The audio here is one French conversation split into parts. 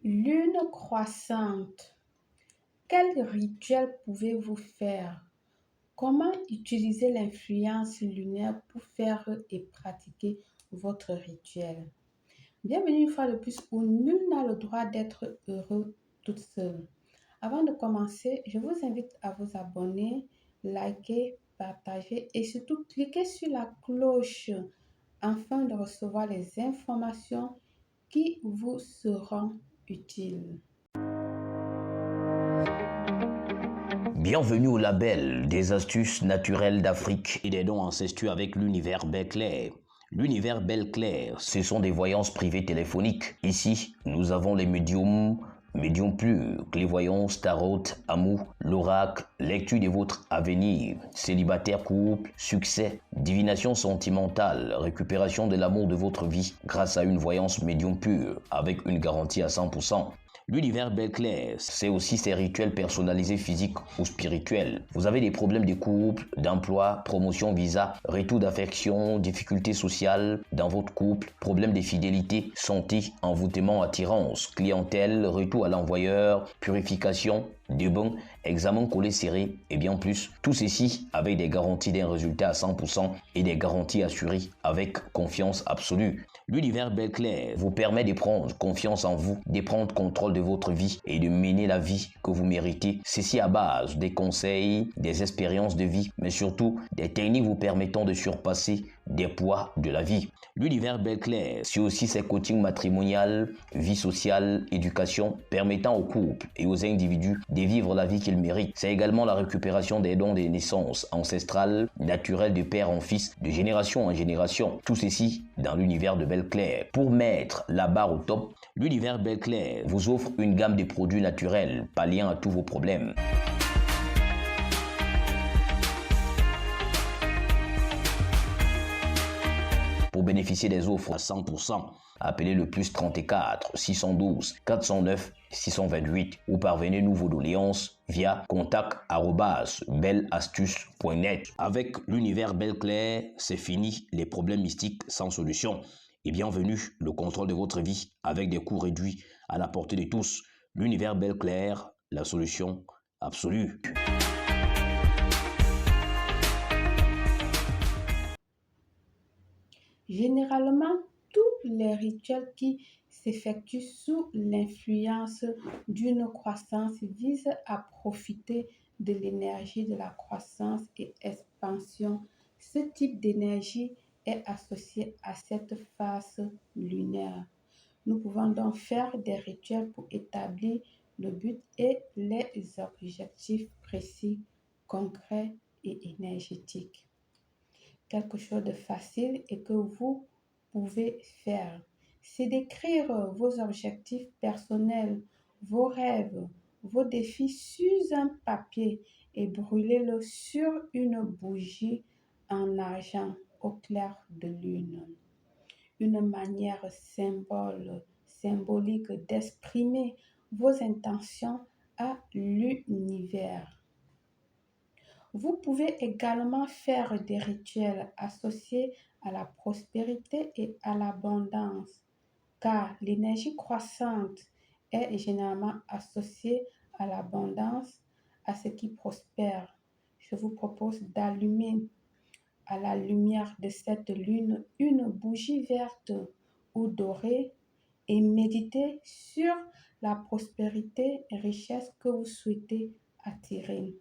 Lune croissante. Quel rituel pouvez-vous faire? Comment utiliser l'influence lunaire pour faire et pratiquer votre rituel? Bienvenue une fois de plus où nul n'a le droit d'être heureux toute seule. Avant de commencer, je vous invite à vous abonner, liker, partager et surtout cliquer sur la cloche afin de recevoir les informations qui vous seront utiles. Bienvenue au label des astuces naturelles d'Afrique et des dons ancestraux avec l'univers Belclair. L'univers Belclair, ce sont des voyances privées téléphoniques. Ici, nous avons les médiums purs, clairvoyance, tarot, amour, l'oracle, lecture de votre avenir, célibataire, couple, succès, divination sentimentale, récupération de l'amour de votre vie grâce à une voyance médium pure avec une garantie à 100%. L'univers Belclair, c'est aussi ces rituels personnalisés physiques ou spirituels. Vous avez des problèmes de couple, d'emploi, promotion, visa, retour d'affection, difficultés sociales dans votre couple, problèmes de fidélité, santé, envoûtement, attirance, clientèle, retour à l'envoyeur, purification, débon, examen collé serré et bien plus. Tout ceci avec des garanties d'un résultat à 100% et des garanties assurées avec confiance absolue. L'univers Belclair vous permet de prendre confiance en vous, de prendre contrôle de votre vie et de mener la vie que vous méritez. Ceci à base des conseils, des expériences de vie, mais surtout des techniques vous permettant de surpasser des poids de la vie. L'univers Belclair, c'est aussi ses coachings matrimonial, vie sociale, éducation, permettant aux couples et aux individus de vivre la vie qu'ils méritent. C'est également la récupération des dons des naissances ancestrales, naturelles de père en fils, de génération en génération. Tout ceci dans l'univers de Belclair. Pour mettre la barre au top, l'univers Belclair vous offre une gamme de produits naturels palliant à tous vos problèmes. Pour bénéficier des offres à 100%, appelez le plus 34 612 409 628 ou parvenez-nous vos doléances via contact@belastuce.net. Avec l'univers Belclair, c'est fini les problèmes mystiques sans solution. Et bienvenue le contrôle de votre vie avec des coûts réduits à la portée de tous. L'univers Belclair, la solution absolue. Généralement, tous les rituels qui s'effectuent sous l'influence d'une croissance visent à profiter de l'énergie de la croissance et expansion. Ce type d'énergie est associé à cette phase lunaire. Nous pouvons donc faire des rituels pour établir le but et les objectifs précis, concrets et énergétiques. Quelque chose de facile et que vous pouvez faire, c'est d'écrire vos objectifs personnels, vos rêves, vos défis sur un papier et brûler-le sur une bougie en argent au clair de lune. Une manière symbolique d'exprimer vos intentions à l'univers. Vous pouvez également faire des rituels associés à la prospérité et à l'abondance, car l'énergie croissante est généralement associée à l'abondance, à ce qui prospère. Je vous propose d'allumer à la lumière de cette lune une bougie verte ou dorée et méditer sur la prospérité et richesse que vous souhaitez attirer.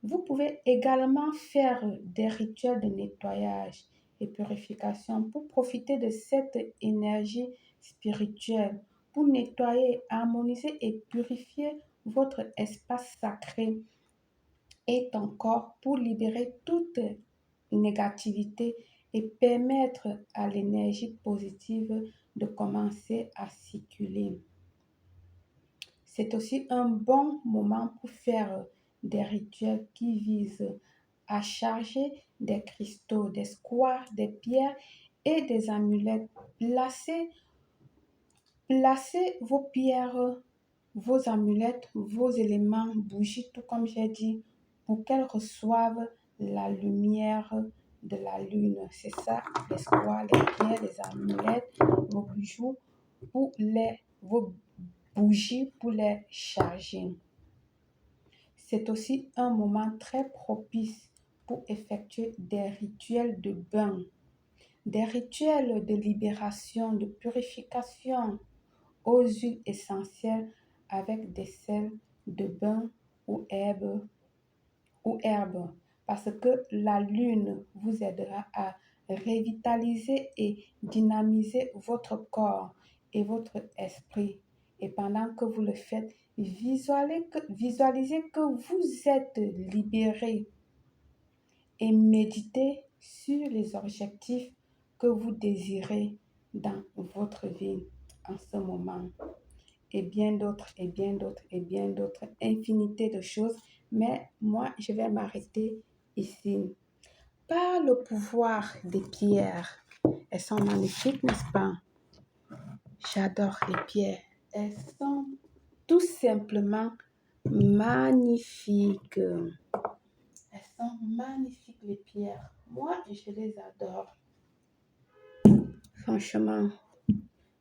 Vous pouvez également faire des rituels de nettoyage et purification pour profiter de cette énergie spirituelle, pour nettoyer, harmoniser et purifier votre espace sacré et ton corps pour libérer toute négativité et permettre à l'énergie positive de commencer à circuler. C'est aussi un bon moment pour faire des rituels qui visent à charger des cristaux, des squares, des pierres et des amulettes. Placez vos pierres, vos amulettes, vos éléments, bougies, tout comme j'ai dit, pour qu'elles reçoivent la lumière de la lune. C'est ça, les squares, les pierres, les amulettes, vos bijoux pour les vos bougies pour les charger. C'est aussi un moment très propice pour effectuer des rituels de bain, des rituels de libération, de purification aux huiles essentielles avec des sels de bain ou herbes, parce que la lune vous aidera à revitaliser et dynamiser votre corps et votre esprit. Et pendant que vous le faites, visualisez que vous êtes libéré et méditez sur les objectifs que vous désirez dans votre vie en ce moment. Et bien d'autres, et bien d'autres, et bien d'autres, infinité de choses. Mais moi, je vais m'arrêter ici. Par le pouvoir des pierres, elles sont magnifiques, n'est-ce pas? J'adore les pierres. Elles sont tout simplement magnifiques. Elles sont magnifiques, les pierres. Moi, je les adore. Franchement,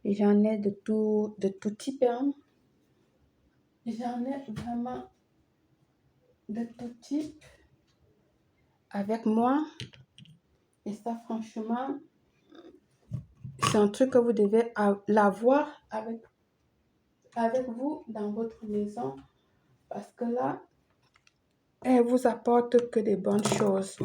j'en ai de tout type. Hein. J'en ai vraiment de tout type avec moi. Et ça, franchement, c'est un truc que vous devez l'avoir avec vous dans votre maison. Parce que là, elle vous apporte que des bonnes choses.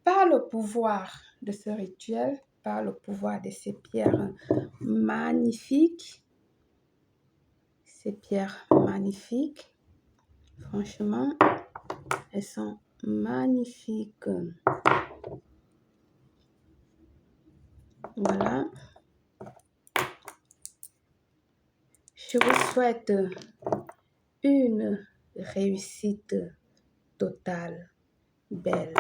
Par le pouvoir de ce rituel, par le pouvoir de ces pierres magnifiques, franchement, elles sont magnifiques. Voilà. Je vous souhaite une réussite totale, belle.